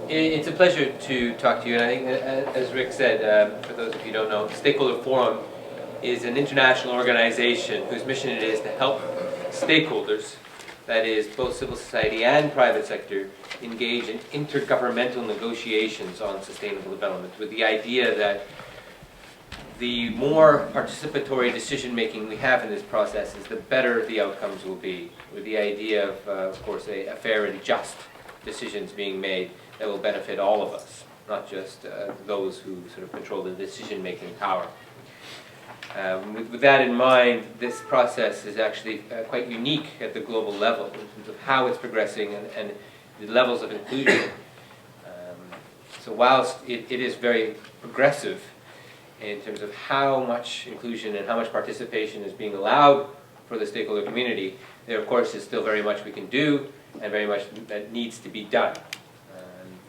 It's a pleasure to talk to you, and I think, as Rick said, for those of you who don't know, Stakeholder Forum is an international organization whose mission it is to help stakeholders, that is, both civil society and private sector, engage in intergovernmental negotiations on sustainable development, with the idea that the more participatory decision-making we have in this process, the better the outcomes will be, with the idea of course, a fair and just decisions being made that will benefit all of us, not just those who sort of control the decision-making power. With that in mind, this process is actually quite unique at the global level in terms of how it's progressing and the levels of inclusion. So whilst it is very progressive in terms of how much inclusion and how much participation is being allowed for the stakeholder community, there of course is still very much we can do and very much that needs to be done.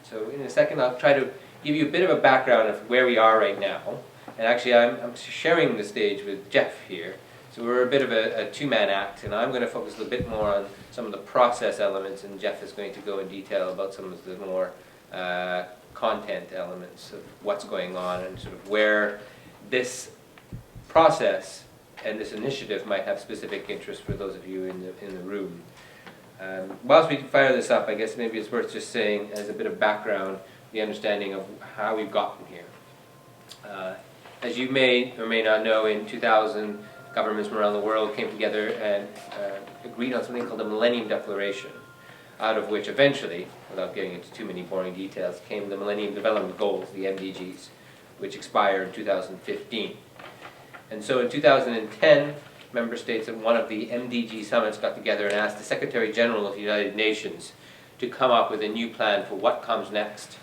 So in a second I'll try to give you a bit of a background of where we are right now. And actually I'm sharing the stage with Jeff here. So we're a bit of a two-man act, and I'm going to focus a bit more on some of the process elements, and Jeff is going to go in detail about some of the more content elements of what's going on and sort of where this process and this initiative might have specific interest for those of you in the room. Whilst we fire this up, I guess maybe it's worth just saying, as a bit of background, the understanding of how we've gotten here. As you may or may not know, in 2000, governments from around the world came together and agreed on something called the Millennium Declaration, out of which eventually, without getting into too many boring details, came the Millennium Development Goals, the MDGs, which expire in 2015. And so in 2010, member states at one of the MDG summits got together and asked the Secretary General of the United Nations to come up with a new plan for what comes next,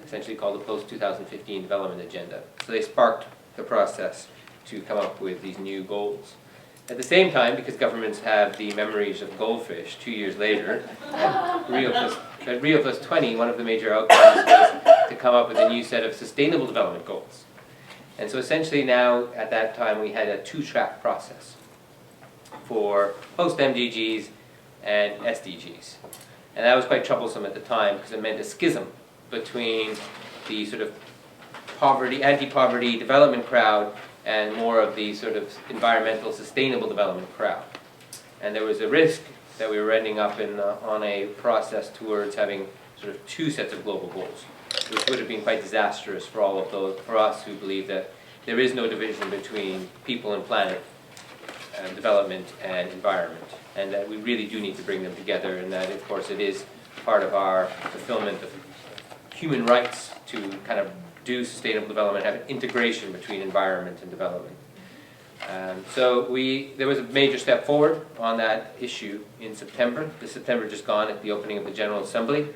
essentially called the Post-2015 Development Agenda. So they sparked the process to come up with these new goals. At the same time, because governments have the memories of goldfish 2 years later, at Rio Plus 20, one of the major outcomes was to come up with a new set of sustainable development goals. And so essentially now, at that time, we had a two-track process for post-MDGs and SDGs. And that was quite troublesome at the time because it meant a schism between the sort of anti-poverty development crowd and more of the sort of environmental sustainable development crowd. And there was a risk that we were ending up on a process towards having sort of two sets of global goals, which would have been quite disastrous for all of those, for us who believe that there is no division between people and planet, development and environment, and that we really do need to bring them together, and that of course it is part of our fulfillment of human rights to kind of do sustainable development, have an integration between environment and development. So there was a major step forward on that issue in September. This September just gone at the opening of the General Assembly,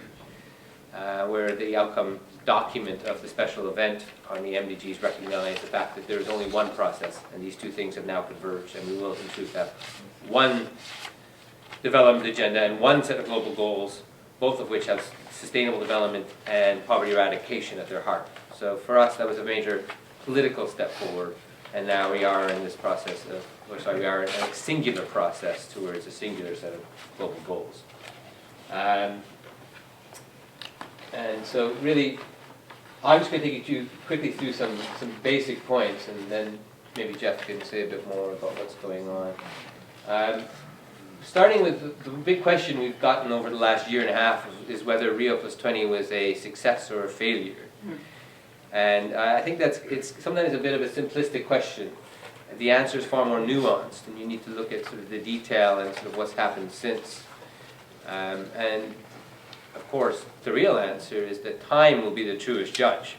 where the outcome document of the special event on the MDGs recognized the fact that there is only one process, and these two things have now converged, and we will in truth have one development agenda and one set of global goals, both of which have sustainable development and poverty eradication at their heart. So for us, that was a major political step forward, and now we are in this process of, we are in a singular process towards a singular set of global goals. And so really, I'm just going to take you quickly through some basic points, and then maybe Jeff can say a bit more about what's going on. Starting with the big question we've gotten over the last year and a half is whether Rio Plus 20 was a success or a failure. And I think it's sometimes a bit of a simplistic question. The answer is far more nuanced, and you need to look at sort of the detail and sort of what's happened since. And of course, the real answer is that time will be the truest judge.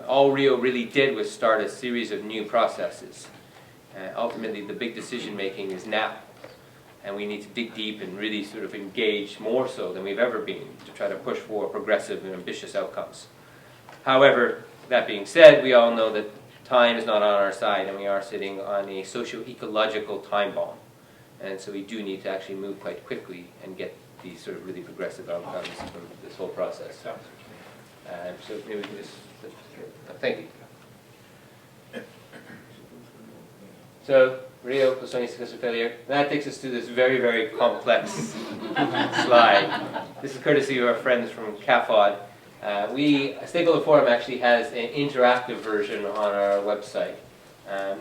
All Rio really did was start a series of new processes. Ultimately, the big decision-making is now. And we need to dig deep and really sort of engage more so than we've ever been to try to push for progressive and ambitious outcomes. However, that being said, we all know that time is not on our side, and we are sitting on a socio-ecological time bomb. And so we do need to actually move quite quickly and get these sort of really progressive outcomes from this whole process. So maybe we can just, thank you. So Rio plus 20 successful failure. That takes us to this very, very complex slide. This is courtesy of our friends from CAFOD. Stakeholder Forum actually has an interactive version on our website,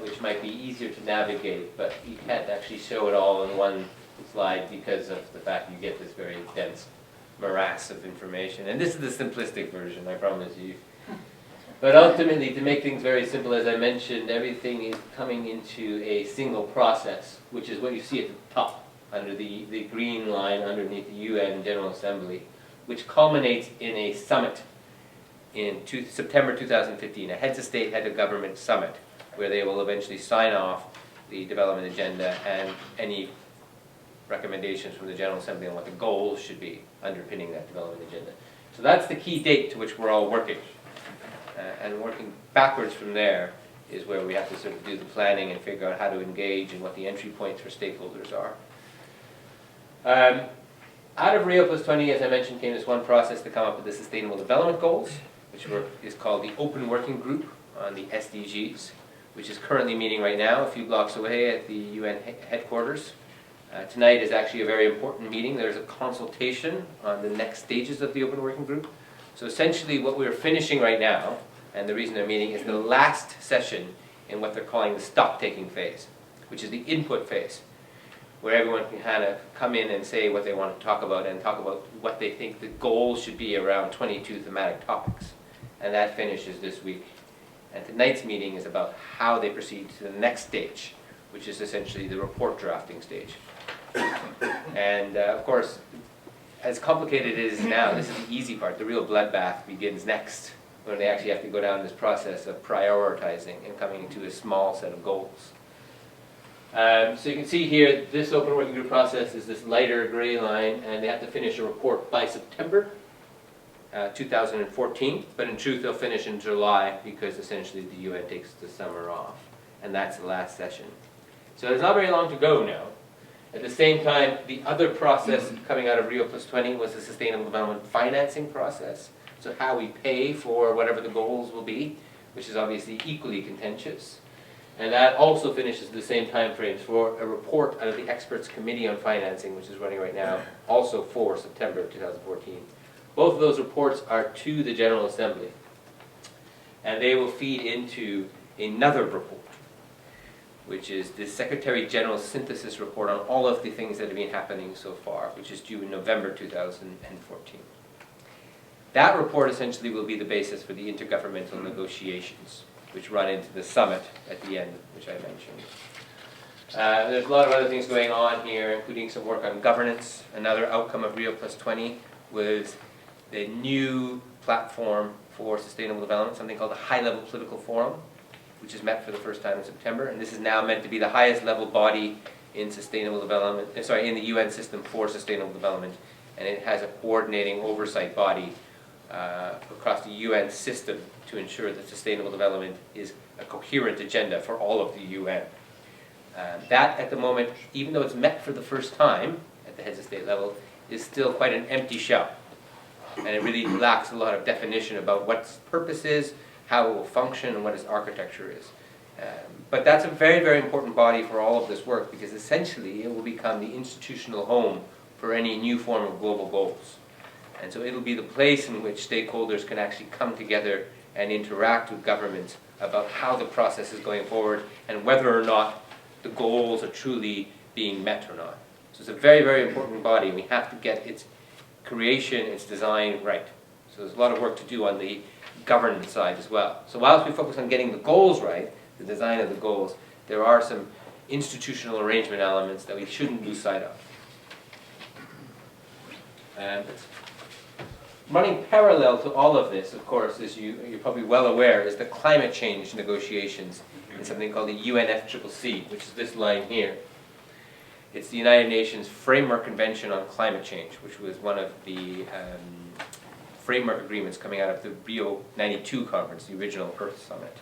which might be easier to navigate, but you can't actually show it all in one slide because of the fact you get this very dense morass of information. And this is the simplistic version, I promise you. But ultimately, to make things very simple, as I mentioned, everything is coming into a single process, which is what you see at the top, under the green line underneath the UN General Assembly, which culminates in a summit in September 2015, a heads of state, head of government summit, where they will eventually sign off the development agenda and any recommendations from the General Assembly on what the goals should be underpinning that development agenda. So that's the key date to which we're all working. And working backwards from there is where we have to sort of do the planning and figure out how to engage and what the entry points for stakeholders are. Out of Rio plus 20, as I mentioned, came this one process to come up with the Sustainable Development Goals, which is called the Open Working Group on the SDGs, which is currently meeting right now a few blocks away at the UN headquarters. Tonight is actually a very important meeting. There's a consultation on the next stages of the Open Working Group. So essentially what we're finishing right now, and the reason they're meeting, is the last session in what they're calling the stock-taking phase, which is the input phase, where everyone can kind of come in and say what they want to talk about and talk about what they think the goals should be around 22 thematic topics. And that finishes this week. And tonight's meeting is about how they proceed to the next stage, which is essentially the report drafting stage. And of course, as complicated as it is now, this is the easy part. The real bloodbath begins next, when they actually have to go down this process of prioritizing and coming to a small set of goals. So you can see here, this Open Working Group process is this lighter gray line, and they have to finish a report by September 2014, but in truth they'll finish in July because essentially the UN takes the summer off, and that's the last session. So there's not very long to go now. At the same time, the other process coming out of Rio plus 20 was the Sustainable Development Financing process. So how we pay for whatever the goals will be, which is obviously equally contentious. And that also finishes the same time frames for a report out of the Experts Committee on Financing, which is running right now, also for September 2014. Both of those reports are to the General Assembly. And they will feed into another report, which is the Secretary General's synthesis report on all of the things that have been happening so far, which is due in November 2014. That report essentially will be the basis for the intergovernmental negotiations, which run into the summit at the end, which I mentioned. There's a lot of other things going on here, including some work on governance. Another outcome of Rio plus 20 was the new platform for sustainable development, something called the High-Level Political Forum, which is met for the first time in September, and this is now meant to be the highest level body in sustainable development, in the UN system for sustainable development, and it has a coordinating oversight body across the UN system to ensure that sustainable development is a coherent agenda for all of the UN. That at the moment, even though it's met for the first time at the heads of state level, is still quite an empty shell, and it really lacks a lot of definition about what its purpose is, how it will function, and what its architecture is. But that's a very, very important body for all of this work, because essentially it will become the institutional home for any new form of global goals. And so it'll be the place in which stakeholders can actually come together and interact with governments about how the process is going forward and whether or not the goals are truly being met or not. So it's a very, very important body, and we have to get its creation, its design right. So there's a lot of work to do on the governance side as well. So whilst we focus on getting the goals right, the design of the goals, there are some institutional arrangement elements that we shouldn't lose sight of. And running parallel to all of this, of course, as you're probably well aware, is the climate change negotiations in something called the UNFCCC, which is this line here. It's the United Nations Framework Convention on Climate Change, which was one of the framework agreements coming out of the Rio 92 conference, the original Earth Summit.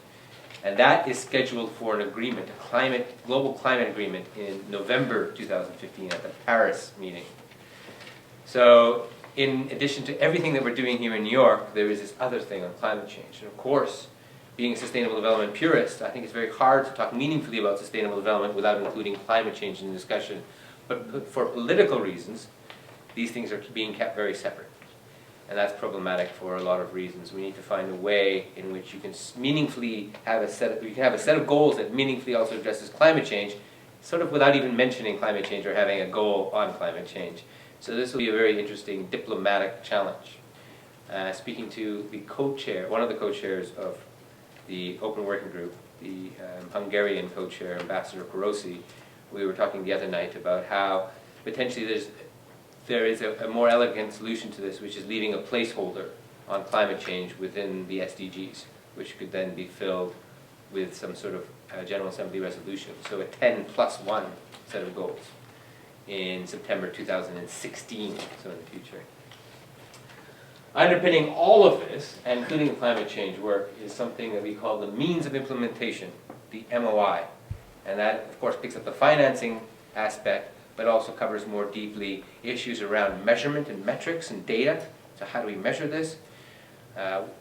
And that is scheduled for an agreement, a global climate agreement, in November 2015 at the Paris meeting. So in addition to everything that we're doing here in New York, there is this other thing on climate change. And of course, being a sustainable development purist, I think it's very hard to talk meaningfully about sustainable development without including climate change in the discussion. But for political reasons, these things are being kept very separate. And that's problematic for a lot of reasons. We need to find a way in which you can meaningfully have you can have a set of goals that meaningfully also addresses climate change, sort of without even mentioning climate change or having a goal on climate change. So this will be a very interesting diplomatic challenge. Speaking to the co-chair, one of the co-chairs of the Open Working Group, the Hungarian co-chair, Ambassador Korosi, we were talking the other night about how potentially there is a more elegant solution to this, which is leaving a placeholder on climate change within the SDGs, which could then be filled with some sort of General Assembly resolution. So a 10+1 set of goals in September 2016, so in the future. Underpinning all of this, and including the climate change work, is something that we call the means of implementation, the MOI. And that, of course, picks up the financing aspect, but also covers more deeply issues around measurement and metrics and data. So how do we measure this?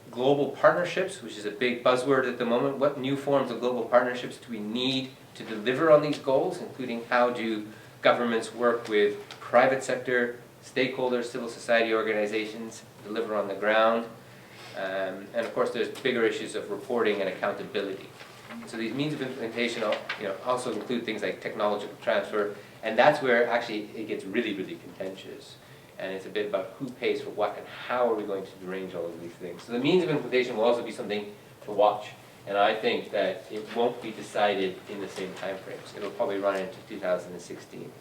Global partnerships, which is a big buzzword at the moment. What new forms of global partnerships do we need to deliver on these goals, including how do governments work with private sector, stakeholders, civil society organizations, deliver on the ground. And of course there's bigger issues of reporting and accountability. So these means of implementation also include things like technological transfer, and that's where actually it gets really, really contentious. And it's a bit about who pays for what and how are we going to arrange all of these things. So the means of implementation will also be something to watch. And I think that it won't be decided in the same time frames. It'll probably run into 2016.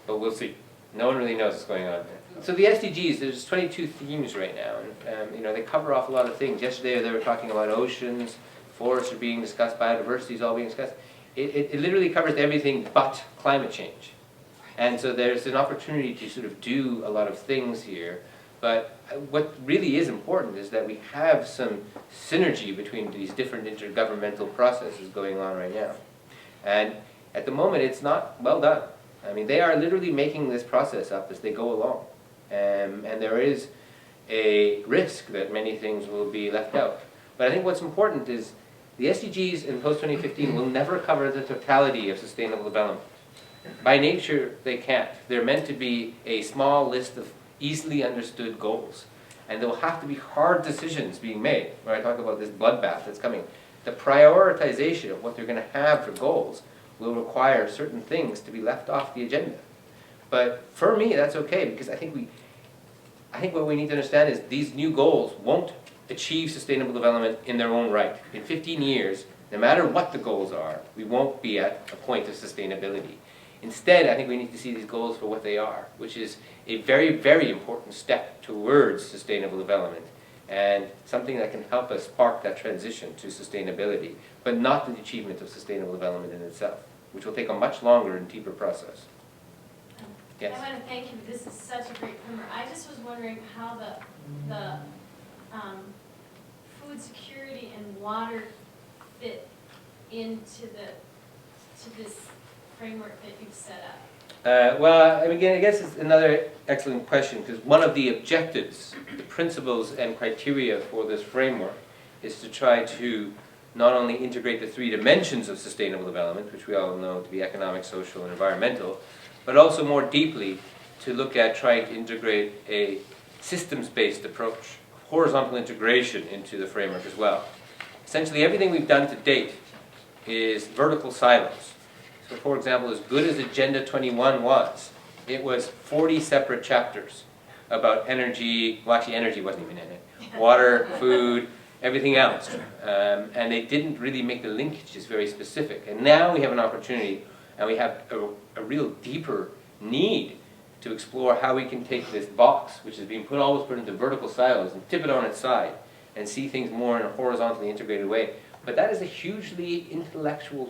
But we'll see. No one really knows what's going on there. So the SDGs, there's 22 themes right now. And they cover off a lot of things. Yesterday they were talking about oceans, forests are being discussed, biodiversity is all being discussed. It literally covers everything but climate change. And so there's an opportunity to sort of do a lot of things here. But what really is important is that we have some synergy between these different intergovernmental processes going on right now. And at the moment, it's not well done. I mean, they are literally making this process up as they go along. And there is a risk that many things will be left out. But I think what's important is the SDGs in post-2015 will never cover the totality of sustainable development. By nature, they can't. They're meant to be a small list of easily understood goals. And there will have to be hard decisions being made. When I talk about this bloodbath that's coming, the prioritization of what they're going to have for goals will require certain things to be left off the agenda. But for me, that's okay, because I think what we need to understand is these new goals won't achieve sustainable development in their own right. In 15 years, no matter what the goals are, we won't be at a point of sustainability. Instead, I think we need to see these goals for what they are, which is a very, very important step towards sustainable development and something that can help us spark that transition to sustainability, but not the achievement of sustainable development in itself, which will take a much longer and deeper process. Yes? I want to thank you. This is such a great primer. I just was wondering how the food security and water fit into this framework that you've set up. Well, again, I guess it's another excellent question, because one of the objectives, the principles and criteria for this framework is to try to not only integrate the three dimensions of sustainable development, which we all know to be economic, social, and environmental, but also more deeply to look at trying to integrate a systems-based approach, horizontal integration into the framework as well. Essentially, everything we've done to date is vertical silos. So, for example, as good as Agenda 21 was, it was 40 separate chapters about energy, well actually energy wasn't even in it, water, food, everything else. And they didn't really make the linkages very specific. And now we have an opportunity, and we have a real deeper need to explore how we can take this box, which is being always put into vertical silos, and tip it on its side, and see things more in a horizontally integrated way. But that is a huge intellectual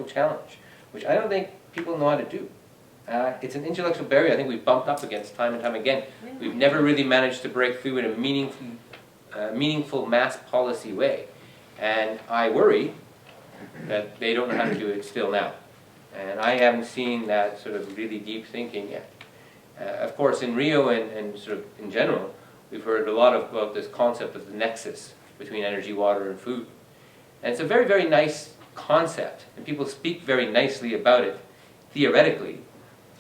challenge, which I don't think people know how to do. It's an intellectual barrier I think we've bumped up against time and time again. We've never really managed to break through in a meaningful mass policy way. And I worry that they don't know how to do it still now. And I haven't seen that sort of really deep thinking yet. Of course, in Rio and sort of in general, we've heard a lot about this concept of the nexus between energy, water, and food. And it's a very, very nice concept, and people speak very nicely about it, theoretically,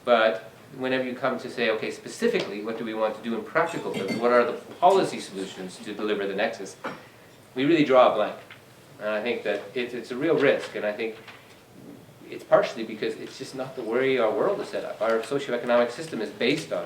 but whenever you come to say, okay, specifically, what do we want to do in practical terms? What are the policy solutions to deliver the nexus? We really draw a blank. And I think that it's a real risk, and I think it's partially because it's just not the way our world is set up. Our socioeconomic system is based on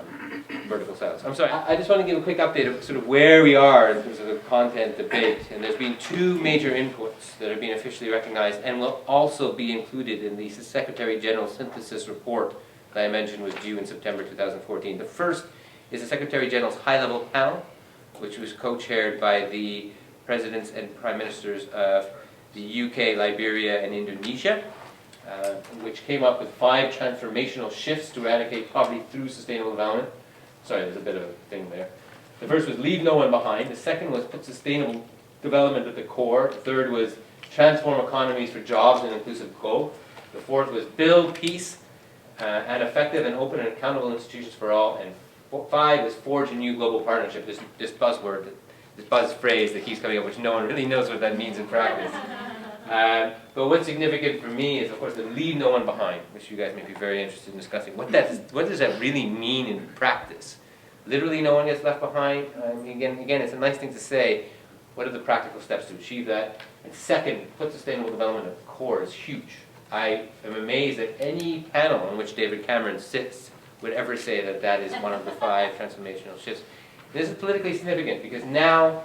vertical silos. I'm sorry, I just want to give a quick update of sort of where we are in terms of the content debate. And there's been two major inputs that have been officially recognized and will also be included in the Secretary General synthesis report that I mentioned was due in September 2014. The first is the Secretary General's high-level panel, which was co-chaired by the presidents and prime ministers of the UK, Liberia, and Indonesia, which came up with 5 transformational shifts to eradicate poverty through sustainable development. Sorry, there's a bit of a thing there. The first was leave no one behind. The second was put sustainable development at the core. The third was transform economies for jobs and inclusive growth. The fourth was build peace and effective and open and accountable institutions for all. And 5 is forge a new global partnership. This buzzword, this buzz phrase that keeps coming up, which no one really knows what that means in practice. But what's significant for me is, of course, the leave no one behind, which you guys may be very interested in discussing. What does that really mean in practice? Literally no one gets left behind? I mean, again, it's a nice thing to say. What are the practical steps to achieve that? And second, put sustainable development at the core is huge. I am amazed that any panel on which David Cameron sits would ever say that that is one of the 5 transformational shifts. This is politically significant because now,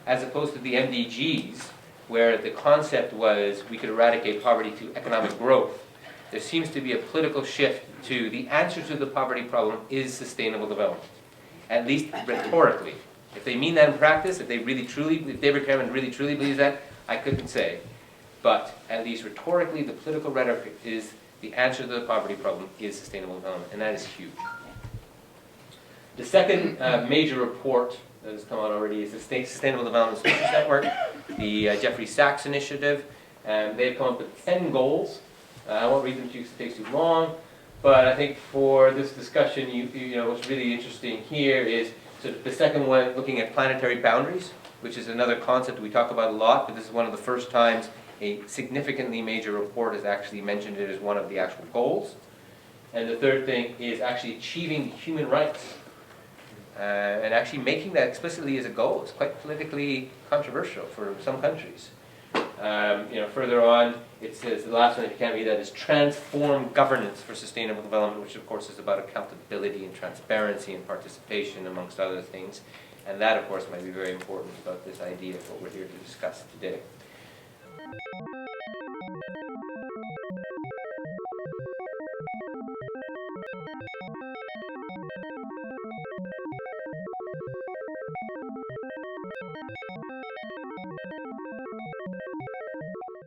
as opposed to the MDGs, where the concept was we could eradicate poverty through economic growth, there seems to be a political shift to the answer to the poverty problem is sustainable development, at least rhetorically. If they mean that in practice, if David Cameron really truly believes that, I couldn't say. But at least rhetorically, the political rhetoric is the answer to the poverty problem is sustainable development, and that is huge. The second major report that has come out already is the Sustainable Development Solutions Network, the Jeffrey Sachs initiative. They've come up with 10 goals. I won't read them to you because it takes too long, but I think for this discussion, you know, what's really interesting here is sort of the second one, looking at planetary boundaries, which is another concept we talk about a lot, but this is one of the first times a significantly major report has actually mentioned it as one of the actual goals. And the third thing is actually achieving human rights. And actually making that explicitly as a goal is quite politically controversial for some countries. Further on, it says, the last one, if you can't read that, is transform governance for sustainable development, which of course is about accountability and transparency and participation, amongst other things. And that, of course, might be very important about this idea of what we're here to discuss today.